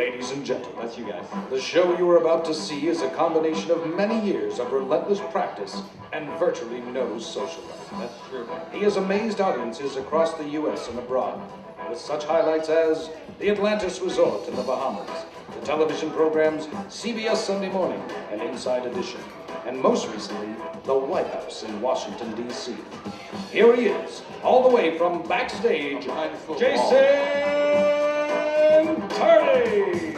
Ladies and gentlemen, That's you guys. the show you are about to see is a combination of many years of relentless practice and virtually no social life. That's true. He has amazed audiences across the U.S. and abroad, with such highlights as the Atlantis Resort in the Bahamas, the television programs CBS Sunday Morning and Inside Edition, and most recently, the White House in Washington, D.C. Here he is, all the way from backstage, Jason Tardy!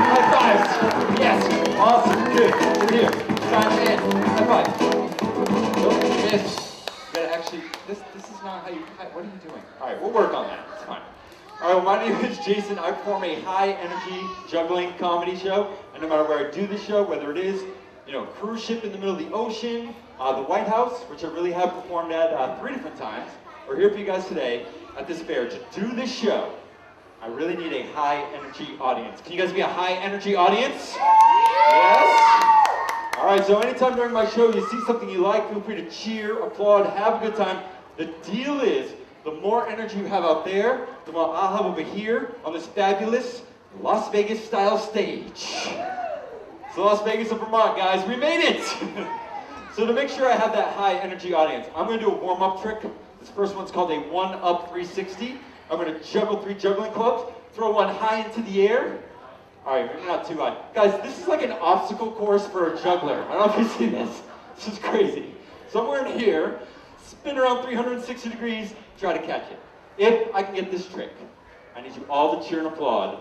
High fives! Yes! Awesome! Good! We're here. Sign in. High five. Don't miss. You gotta actually, this is not how you, what are you doing? Alright, we'll work on that. It's fine. Alright, well, my name is Jason. I perform a high-energy juggling comedy show. And no matter where I do the show, whether it is, a cruise ship in the middle of the ocean, the White House, which I really have performed at 3 different times, we're here for you guys today at this fair. To do this show, I really need a high-energy audience. Can you guys be a high-energy audience? Yes? All right, so anytime during my show you see something you like, feel free to cheer, applaud, have a good time. The deal is, the more energy you have out there, the more I'll have over here on this fabulous Las Vegas-style stage. So Las Vegas of Vermont, guys, we made it! So to make sure I have that high-energy audience, I'm going to do a warm-up trick. This first one's called a 1-up 360. I'm going to juggle 3 juggling clubs, throw one high into the air. All right, maybe not too high. Guys, this is like an obstacle course for a juggler. I don't know if you've seen this. This is crazy. Somewhere in here, spin around 360 degrees, try to catch it. If I can get this trick, I need you all to cheer and applaud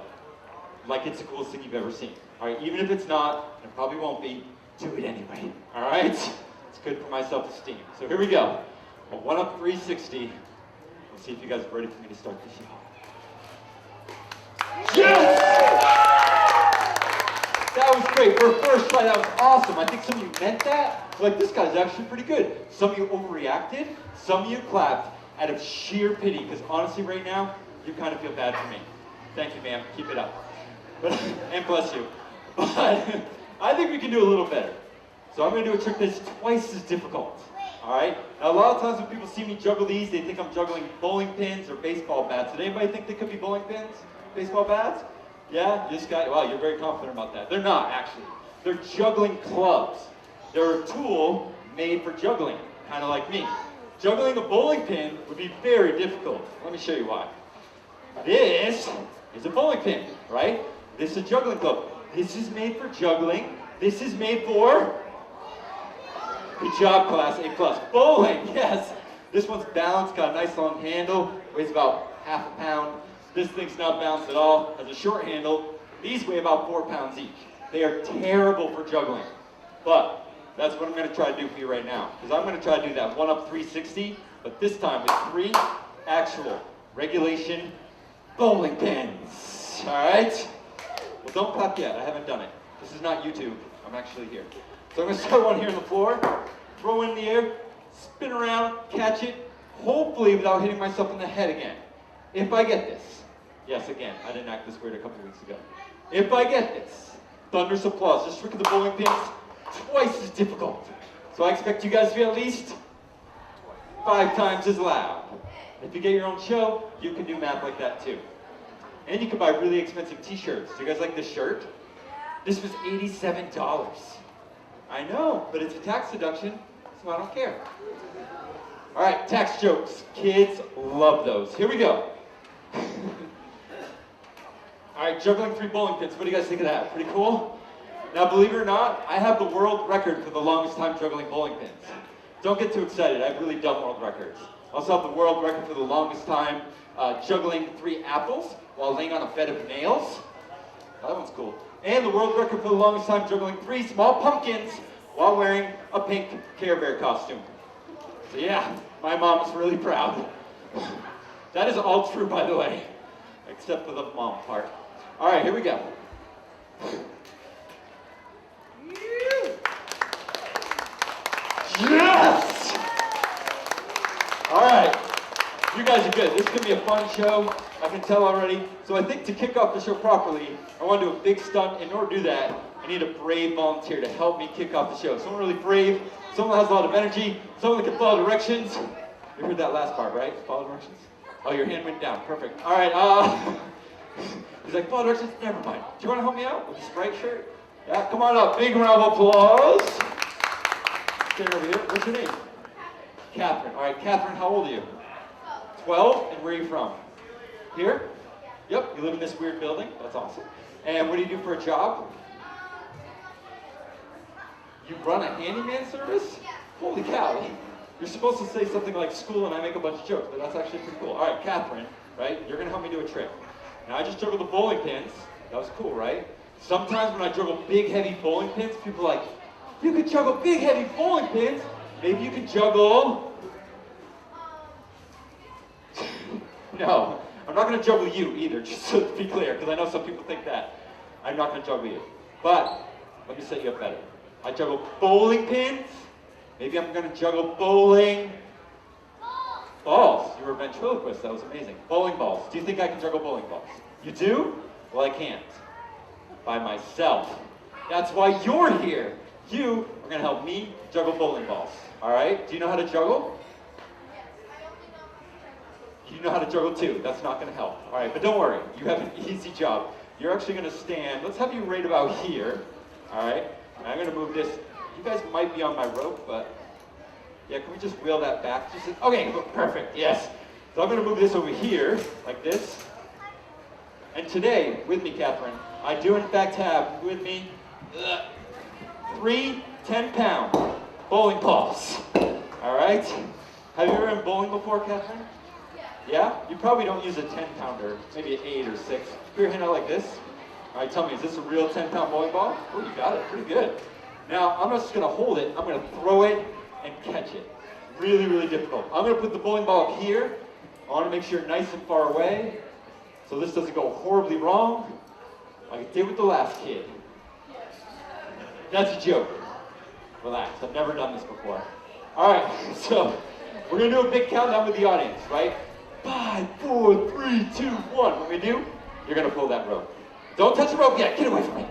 like it's the coolest thing you've ever seen. All right, even if it's not, and it probably won't be, do it anyway. All right? It's good for my self-esteem. So here we go. A 1-up 360. Let's see if you guys are ready for me to start the show. Yes! That was great. For a first try, that was awesome. I think some of you meant that. Like, this guy's actually pretty good. Some of you overreacted. Some of you clapped out of sheer pity, because honestly, right now, you kind of feel bad for me. Thank you, ma'am. Keep it up. And bless you. But I think we can do a little better. So I'm going to do a trick that's twice as difficult. All right? Now, a lot of times when people see me juggle these, they think I'm juggling bowling pins or baseball bats. Did anybody think they could be bowling pins? Baseball bats? Yeah? This guy, wow, you're very confident about that. They're not, actually. They're juggling clubs. They're a tool made for juggling, kind of like me. Juggling a bowling pin would be very difficult. Let me show you why. This is a bowling pin, right? This is a juggling club. This is made for juggling. This is made for... Good job, class, A+. Bowling, yes. This one's balanced, got a nice long handle, weighs about half a pound. This thing's not balanced at all, has a short handle. These weigh about 4 pounds each. They are terrible for juggling. But that's what I'm going to try to do for you right now. Because I'm going to try to do that 1-up 360, but this time with 3 actual regulation bowling pins. All right? Well, don't clap yet. I haven't done it. This is not YouTube. I'm actually here. So I'm going to start one here on the floor, throw in the air, spin around, catch it, hopefully without hitting myself in the head again. If I get this, yes, again, I didn't act this weird a couple weeks ago. If I get this, thunderous applause. This trick of the bowling pins, twice as difficult. So I expect you guys to be at least 5 times as loud. If you get your own show, you can do math like that too. And you can buy really expensive t-shirts. Do you guys like this shirt? This was $87. I know, but it's a tax deduction, so I don't care. All right, tax jokes. Kids love those. Here we go. All right, juggling 3 bowling pins. What do you guys think of that? Pretty cool? Now, believe it or not, I have the world record for the longest time juggling bowling pins. Don't get too excited. I've really done world records. I also have the world record for the longest time juggling 3 apples while laying on a bed of nails. That one's cool. And the world record for the longest time juggling 3 small pumpkins while wearing a pink Care Bear costume. So yeah, my mom is really proud. That is all true, by the way, except for the mom part. All right, here we go. Yes! All right, you guys are good. This is gonna be a fun show. I can tell already. So I think to kick off the show properly, I want to do a big stunt. In order to do that, I need a brave volunteer to help me kick off the show. Someone really brave, someone that has a lot of energy, someone that can follow directions. You heard that last part, right? Follow directions? Oh, your hand went down. Perfect. All right. He's like, fall directions. Never mind. Do you want to help me out with the Sprite shirt? Yeah. Come on up. Big round of applause. Stand over here. What's your name? Catherine. All right, Catherine. How old are you? 12. And where are you from? Here? Yep. You live in this weird building. That's awesome. And what do you do for a job? You run a handyman service? Holy cow. You're supposed to say something like school and I make a bunch of jokes, but that's actually pretty cool. All right, Catherine, right? You're going to help me do a trick. Now, I just juggled the bowling pins. That was cool, right? Sometimes when I juggle big, heavy bowling pins, people are like, you could juggle big, heavy bowling pins. Maybe you could juggle... No, I'm not going to juggle you either, just to be clear, because I know some people think that. I'm not going to juggle you. But let me set you up better. I juggle bowling pins. Maybe I'm going to juggle bowling balls. You were a ventriloquist. That was amazing. Bowling balls. Do you think I can juggle bowling balls? You do? Well, I can't. By myself. That's why you're here. You are going to help me juggle bowling balls. All right? Do you know how to juggle? You know how to juggle too. That's not going to help. All right, but don't worry. You have an easy job. You're actually going to stand. Let's have you right about here. All right? And I'm going to move this. You guys might be on my rope, but yeah, can we just wheel that back? Okay, perfect, yes. So I'm going to move this over here, like this. And today, with me, Catherine, I do in fact have with me 3 10-pound bowling balls. All right? Have you ever been bowling before, Catherine? Yeah? You probably don't use a 10-pounder, maybe an 8 or 6. Put your hand out like this. All right, tell me, is this a real 10-pound bowling ball? Oh, you got it, pretty good. Now, I'm not just going to hold it, I'm going to throw it and catch it. Really, really difficult. I'm going to put the bowling ball up here. I want to make sure it's nice and far away, so this doesn't go horribly wrong, like I did with the last kid. That's a joke. Relax, I've never done this before. All right, so we're going to do a big countdown with the audience, right? 5, 4, 3, 2, 1. When we do, you're going to pull that rope. Don't touch the rope yet. Get away from me.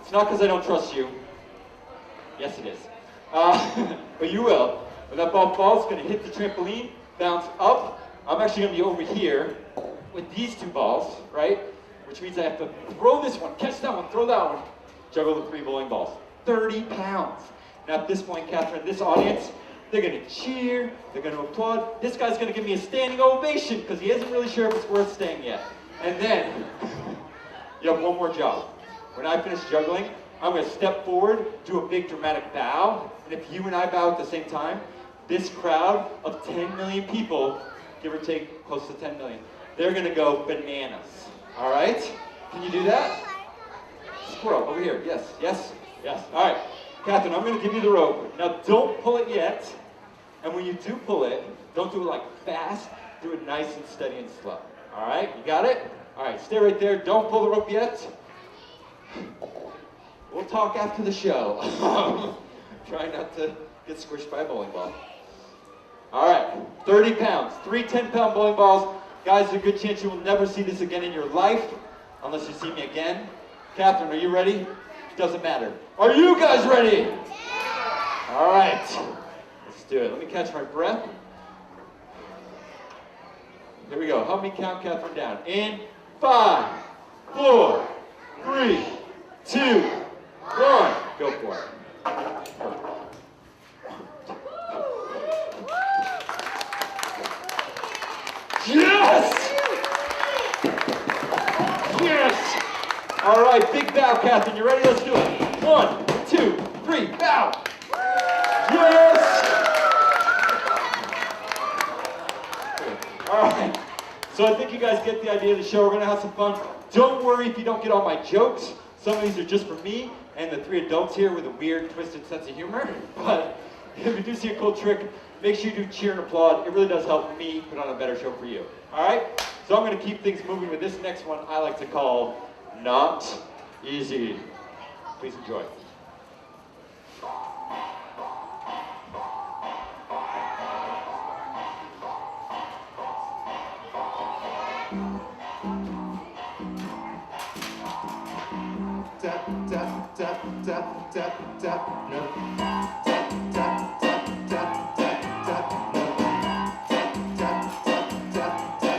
It's not because I don't trust you. Yes, it is. But you will. When that ball falls, it's going to hit the trampoline, bounce up. I'm actually going to be over here with these 2 balls, right? Which means I have to throw this one, catch that one, throw that one, juggle the 3 bowling balls. 30 pounds. Now at this point, Catherine, this audience, they're going to cheer, they're going to applaud. This guy's going to give me a standing ovation because he isn't really sure if it's worth staying yet. And then, you have one more job. When I finish juggling, I'm going to step forward, do a big dramatic bow, and if you and I bow at the same time, this crowd of 10 million people, give or take close to 10 million, they're going to go bananas. All right? Can you do that? Squirrel, over here. Yes, yes, yes. All right. Catherine, I'm going to give you the rope. Now, don't pull it yet. And when you do pull it, don't do it like fast. Do it nice and steady and slow. All right? You got it? All right, stay right there. Don't pull the rope yet. We'll talk after the show. Try not to get squished by a bowling ball. All right, 30 pounds, 3 10-pound bowling balls. Guys, there's a good chance you will never see this again in your life, unless you see me again. Catherine, are you ready? Doesn't matter. Are you guys ready? All right, let's do it. Let me catch my breath. Here we go. Help me count Catherine down. In 5, 4, 3, 2, 1. Go for it. Yes! Yes! All right, big bow, Catherine. You ready? Let's do it. 1, 2, 3, bow. Yes! All right. So I think you guys get the idea of the show. We're going to have some fun. Don't worry if you don't get all my jokes. Some of these are just for me and the 3 adults here with a weird, twisted sense of humor. But if you do see a cool trick, make sure you do cheer and applaud. It really does help me put on a better show for you. All right? So I'm going to keep things moving with this next one I like to call Not Easy. Please enjoy. Tap, tap, tap, tap, tap, tap, no. Tap, tap, tap, tap, tap, tap, no. Tap, tap, tap, tap, tap,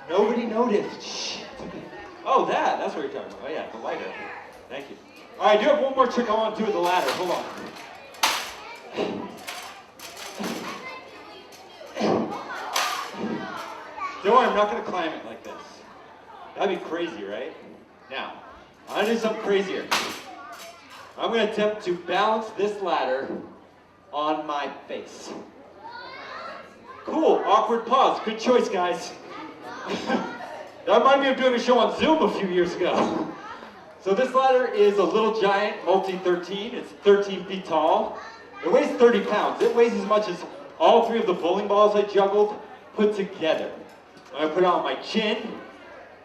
Nobody noticed. Shh. Oh, that's what you're talking about. Oh, yeah, the lighter. Thank you. All right, I do have one more trick I want to do with the ladder. Hold on. Don't worry, I'm not going to climb it like this. That'd be crazy, right? Now, I'm going to do something crazier. I'm going to attempt to balance this ladder on my face. Cool, awkward pause. Good choice, guys. That reminded me of doing a show on Zoom a few years ago. So this ladder is a little giant, multi-13. It's 13 feet tall. It weighs 30 pounds. It weighs as much as all three of the bowling balls I juggled put together. I'm gonna put it on my chin,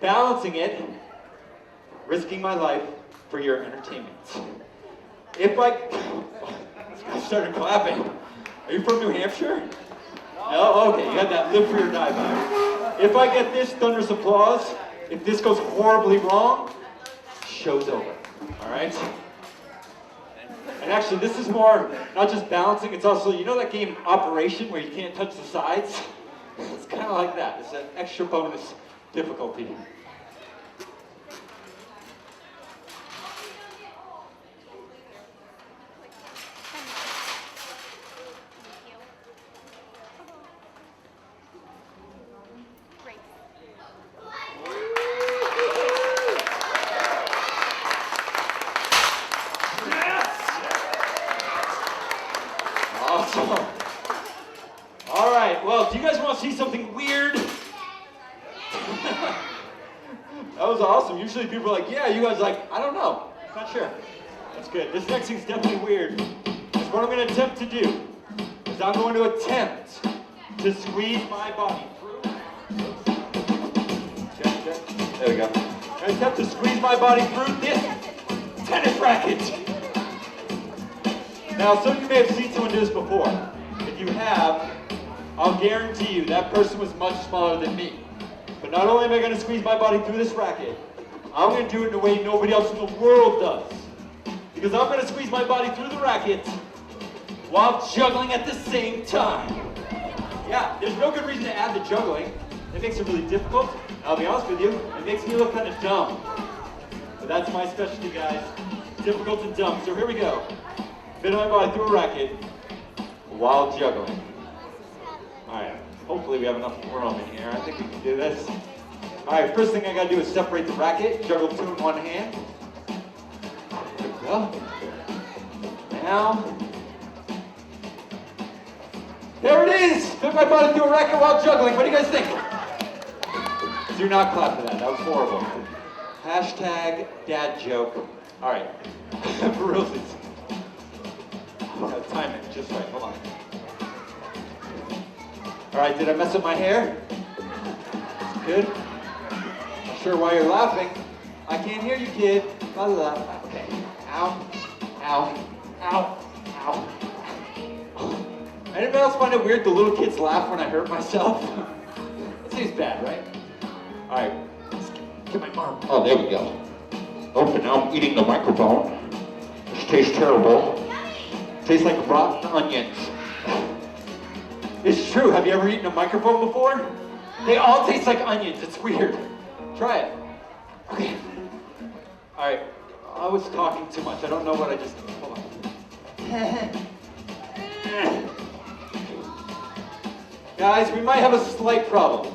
balancing it, risking my life for your entertainment. If I... This guy started clapping. Are you from New Hampshire? No? Okay, you had that live for your die vibe. If I get this thunderous applause, if this goes horribly wrong, show's over. All right? And actually, this is more not just balancing, it's also, you know that game Operation where you can't touch the sides? It's kind of like that. It's an extra bonus difficulty. Awesome. All right, well, do you guys want to see something weird? That was awesome. Usually people are like, yeah, you guys are like, I don't know. Not sure. That's good. This next thing's definitely weird. Because what I'm going to attempt to do is I'm going to attempt to squeeze my body through. Check, check. There we go. I'm going to attempt to squeeze my body through this tennis racket. Now, some of you may have seen someone do this before. If you have, I'll guarantee you that person was much smaller than me. But not only am I going to squeeze my body through this racket, I'm going to do it in a way nobody else in the world does. Because I'm going to squeeze my body through the racket while juggling at the same time. Yeah, there's no good reason to add the juggling. It makes it really difficult. I'll be honest with you, it makes me look kind of dumb. But that's my specialty, guys. Difficult and dumb. So here we go. Fit my body through a racket while juggling. Alright, hopefully we have enough room in here. I think we can do this. Alright, first thing I gotta do is separate the racket, juggle two in one hand. There we go. Now, there it is! Fit my body through a racket while juggling. What do you guys think? Do not clap for that, that was horrible. Hashtag dad joke. Alright, for realsies. Time it just right. Hold on. All right, did I mess up my hair? Good. Not sure why you're laughing. I can't hear you, kid. Blah, blah, blah. Okay. Ow. Ow. Ow. Ow. Anybody else find it weird the little kids laugh when I hurt myself? That seems bad, right? All right. Let's get my arm. Oh, there we go. Oh, but now I'm eating the microphone. This tastes terrible. Tastes like rotten onions. It's true. Have you ever eaten a microphone before? They all taste like onions. It's weird. Try it. Okay. All right. I was talking too much. I don't know what I just... Hold on. Guys, we might have a slight problem.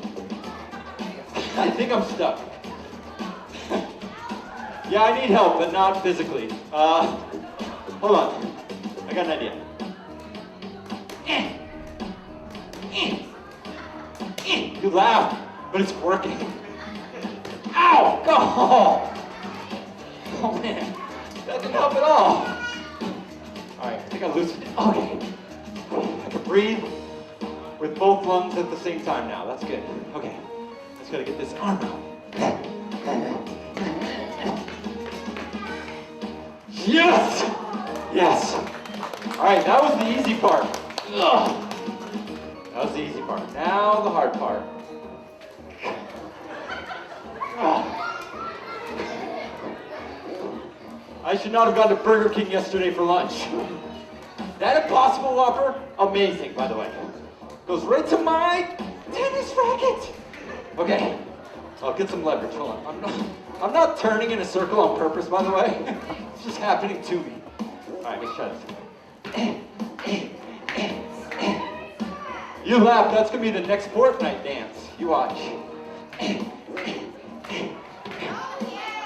I think I'm stuck. Yeah, I need help, but not physically. Hold on. I got an idea. You laugh, but it's working. Ow! Oh man, that didn't help at all. Alright, I think I loosened it. Okay. I can breathe with both lungs at the same time now. That's good. Okay. Just gotta get this arm out. Yes! Yes! Alright, that was the easy part. Ugh. That was the easy part. Now the hard part. I should not have gone to Burger King yesterday for lunch. That Impossible Whopper, amazing, by the way. Goes right to my tennis racket. Okay, I'll get some leverage. Hold on. I'm not turning in a circle on purpose, by the way. It's just happening to me. All right, let's try this. You laugh, that's gonna be the next Fortnite dance. You watch.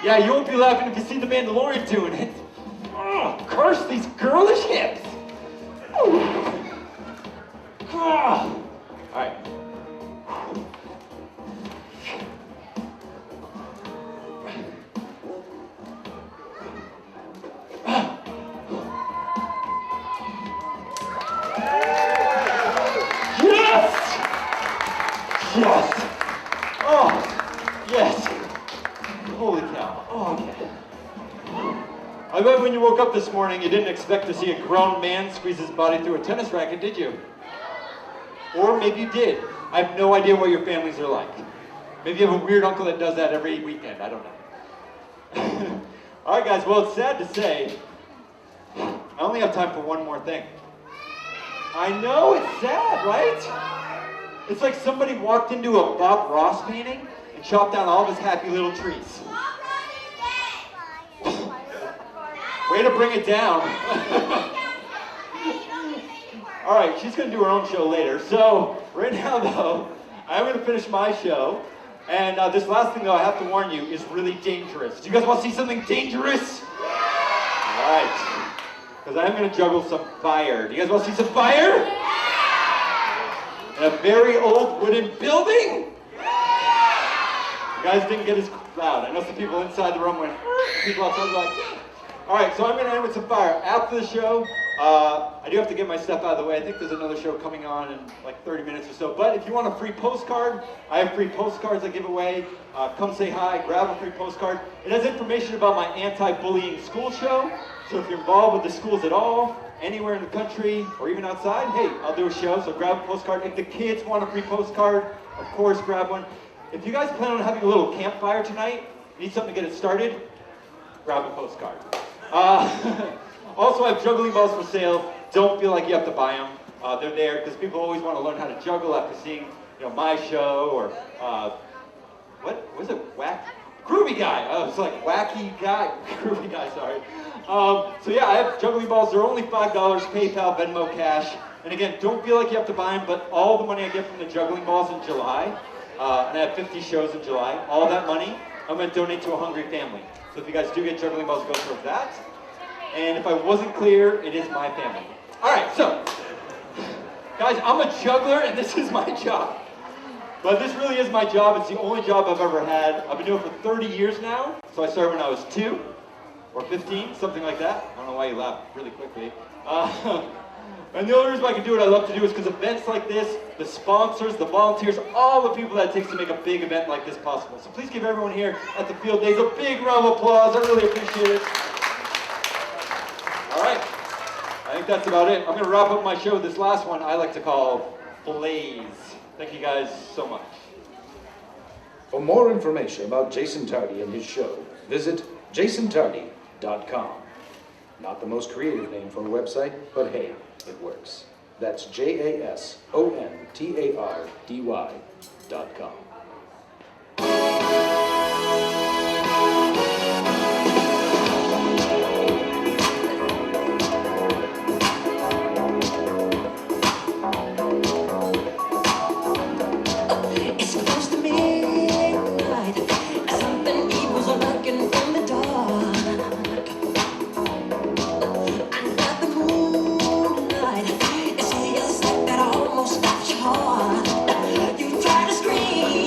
Yeah, you won't be laughing if you see the Mandalorian doing it. Oh, curse these girlish hips. All right. Yes! Yes! Oh, yes! Holy cow. Oh, okay. I bet when you woke up this morning, you didn't expect to see a grown man squeeze his body through a tennis racket, did you? Or maybe you did. I have no idea what your families are like. Maybe you have a weird uncle that does that every weekend. I don't know. All right, guys. Well, it's sad to say, I only have time for one more thing. I know, it's sad, right? It's like somebody walked into a Bob Ross painting and chopped down all of his happy little trees. Way to bring it down. All right, she's going to do her own show later. So right now, though, I'm going to finish my show. And this last thing, though, I have to warn you, is really dangerous. Do you guys want to see something dangerous? All right. Because I'm going to juggle some fire. Do you guys want to see some fire? In a very old wooden building? You guys didn't get as loud. I know some people inside the room went, people outside were like, all right, so I'm going to end with some fire. After the show, I do have to get my stuff out of the way. I think there's another show coming on in like 30 minutes or so. But if you want a free postcard, I have free postcards I give away. Come say hi, grab a free postcard. It has information about my anti-bullying school show. So if you're involved with the schools at all, anywhere in the country, or even outside, hey, I'll do a show, so grab a postcard. If the kids want a free postcard, of course, grab one. If you guys plan on having a little campfire tonight, need something to get it started, grab a postcard. Also, I have juggling balls for sale. Don't feel like you have to buy them. They're there because people always want to learn how to juggle after seeing, my show or what was it? Groovy Guy. Oh, it's like Wacky Guy. Groovy Guy. Sorry. So yeah, I have juggling balls. They're only $5. PayPal, Venmo, cash. And again, don't feel like you have to buy them. But all the money I get from the juggling balls in July, and I have 50 shows in July. All that money, I'm going to donate to a hungry family. So if you guys do get juggling balls, go towards that. And if I wasn't clear, it is my family. All right, so, guys, I'm a juggler, and this is my job. But this really is my job. It's the only job I've ever had. I've been doing it for 30 years now. So I started when I was 2 or 15, something like that. I don't know why you laugh really quickly. And the only reason I can do what I love to do is because events like this, the sponsors, the volunteers, all the people that it takes to make a big event like this possible. So please give everyone here at the Field Days a big round of applause. I really appreciate it. All right, I think that's about it. I'm going to wrap up my show with this last one I like to call Blaze. Thank you guys so much. For more information about Jason Tardy and his show, visit jasontardy.com. Not the most creative name for a website, but hey, it works. That's JASONTARDY.com. You try to scream.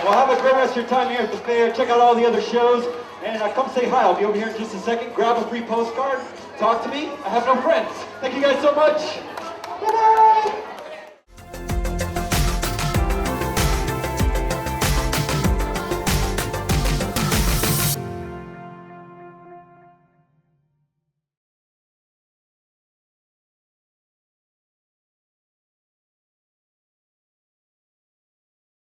Well, have a great rest of your time here at the fair. Check out all the other shows. And come say hi. I'll be over here in just a second. Grab a free postcard. Talk to me. I have no friends. Thank you guys so much. Bye-bye.